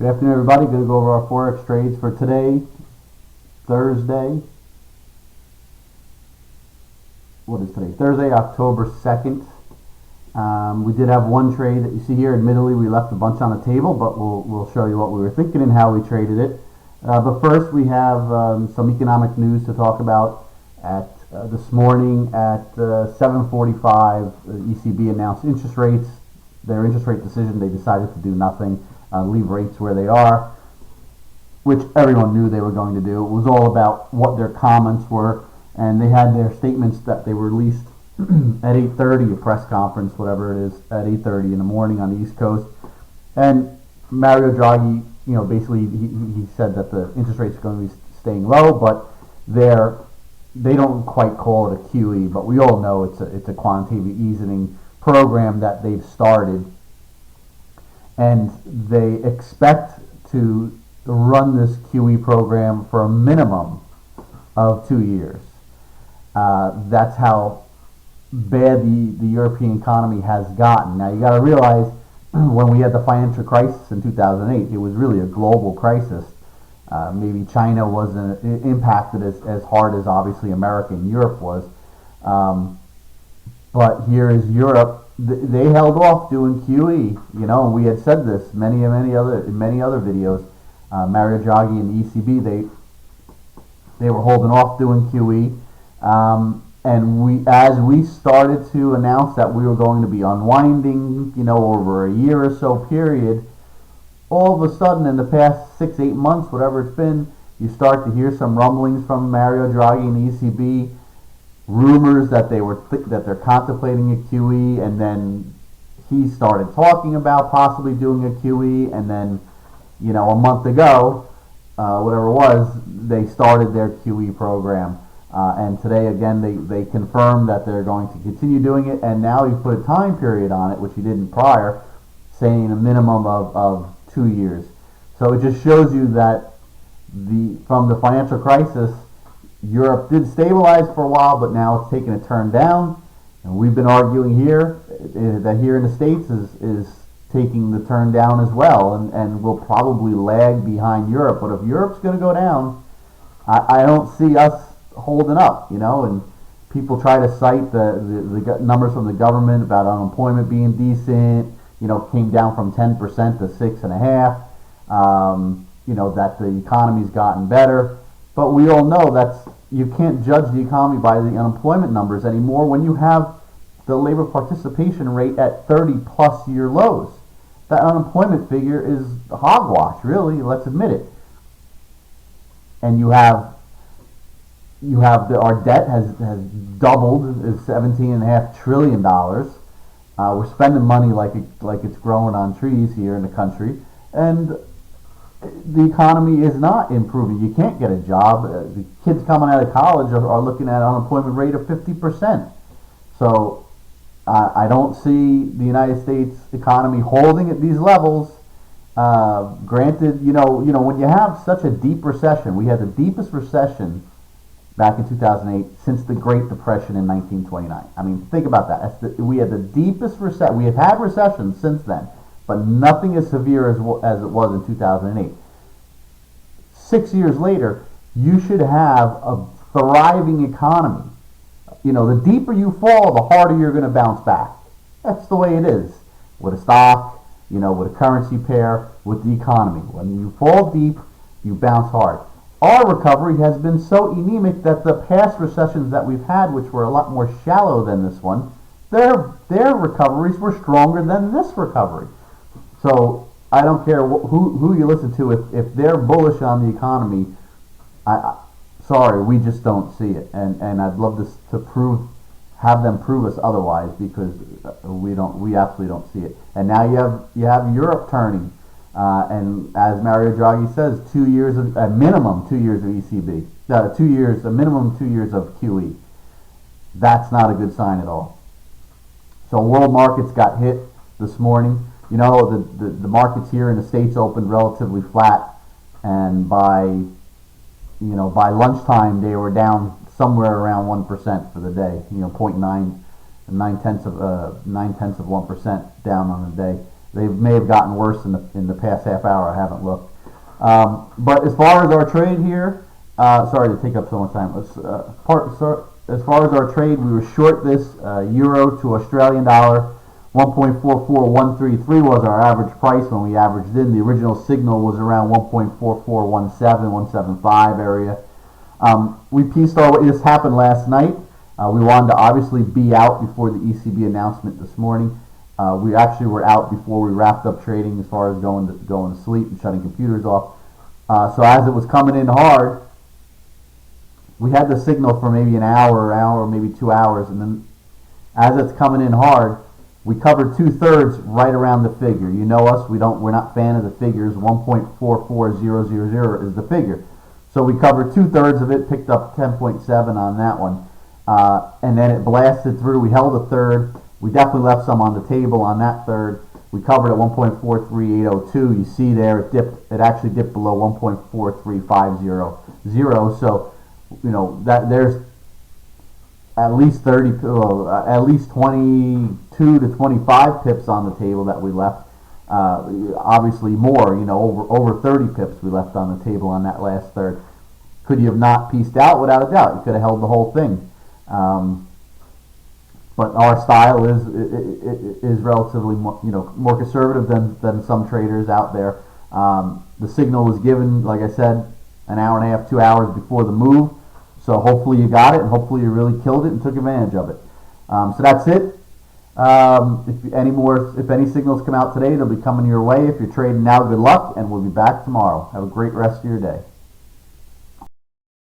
Good afternoon, everybody. Going to go over our Forex trades for today, Thursday. What is today? Thursday, October 2nd. We did have one trade that you see here. Admittedly, we left a bunch on the table, but we'll show you what we were thinking and how we traded it. But first, we have some economic news to talk about. This morning at 7:45, ECB announced interest rates. Their interest rate decision, they decided to do nothing. Leave rates where they are, which everyone knew they were going to do. It was all about what their comments were, and they had their statements that they released at 8:30, a press conference, whatever it is, at 8:30 in the morning on the East Coast. And Mario Draghi, basically he said that the interest rates are going to be staying low, but they don't quite call it a QE, but we all know it's a quantitative easing program that they've started. And they expect to run this QE program for a minimum of 2 years. That's how bad the European economy has gotten. Now, you got to realize when we had the financial crisis in 2008, it was really a global crisis. Maybe China wasn't impacted as hard as obviously America and Europe was. But here is Europe. They held off doing QE, and we had said this in many other videos. Mario Draghi and the ECB, they were holding off doing QE, and as we started to announce that we were going to be unwinding, over a year or so period, all of a sudden in the past 6-8 months, whatever it's been, you start to hear some rumblings from Mario Draghi and the ECB. Rumors that they're contemplating a QE, and then he started talking about possibly doing a QE, and then a month ago, whatever it was, they started their QE program, and today again they confirmed that they're going to continue doing it, and now he put a time period on it, which he didn't prior, saying a minimum of 2 years. So it just shows you that from the financial crisis, Europe did stabilize for a while, but now it's taking a turn down. And we've been arguing here that here in the States is taking the turn down as well, and will probably lag behind Europe. But if Europe's going to go down, I don't see us holding up, and people try to cite the numbers from the government about unemployment being decent, came down from 10% to 6.5%, that the economy's gotten better. But we all know you can't judge the economy by the unemployment numbers anymore when you have the labor participation rate at 30-plus year lows. That unemployment figure is hogwash, really. Let's admit it. And our debt has doubled, is $17.5 trillion. We're spending money like it's growing on trees here in the country, and the economy is not improving. You can't get a job. The kids coming out of college are looking at an unemployment rate of 50%. So I don't see the United States economy holding at these levels. Granted, when you have such a deep recession, we had the deepest recession back in 2008 since the Great Depression in 1929. I mean, think about that. We had the deepest recession. We have had recessions since then, but nothing as severe as it was in 2008. 6 years later, you should have a thriving economy. The deeper you fall, the harder you're going to bounce back. That's the way it is with a stock, with a currency pair, with the economy. When you fall deep, you bounce hard. Our recovery has been so anemic that the past recessions that we've had, which were a lot more shallow than this one, their recoveries were stronger than this recovery. So I don't care who you listen to. If they're bullish on the economy, sorry, we just don't see it. And I'd love to have them prove us otherwise, because we absolutely don't see it. And now you have Europe turning, and as Mario Draghi says, 2 years of a minimum 2 years of ECB, a minimum 2 years of QE. That's not a good sign at all. So world markets got hit this morning. The markets here in the States opened relatively flat, and by lunchtime they were down somewhere around 1% for the day. 0.9 9/10 of 1% down on the day. They may have gotten worse in the past half hour. I haven't looked. But as far as our trade here, sorry to take up so much time. As far as our trade, we were short this euro to Australian dollar. 1.44133 was our average price when we averaged in. The original signal was around 1.4417, 175 area. We pieced this happened last night. We wanted to obviously be out before the ECB announcement this morning. We actually were out before we wrapped up trading as far as going to sleep and shutting computers off. So as it was coming in hard, we had the signal for maybe an hour, maybe 2 hours, and then as it's coming in hard, we covered 2/3 right around the figure. You know us, we're not fan of the figures. 1.44000 is the figure. So we covered 2/3 of it, picked up 10.7 on that one. And then it blasted through. We held a third. We definitely left some on the table on that third. We covered at 1.43802. You see there, it actually dipped below 1.43500. So, you know, that there's at least 22 to 25 pips on the table that we left. Obviously more, you know, over 30 pips we left on the table on that last third. Could you have not pieced out? Without a doubt, you could have held the whole thing. But our style is relatively more conservative than some traders out there. The signal was given, like I said, an hour and a half, 2 hours before the move. So hopefully you got it, and hopefully you really killed it and took advantage of it. So that's it. If any signals come out today, they'll be coming your way. If you're trading now, good luck, and we'll be back tomorrow. Have a great rest of your day.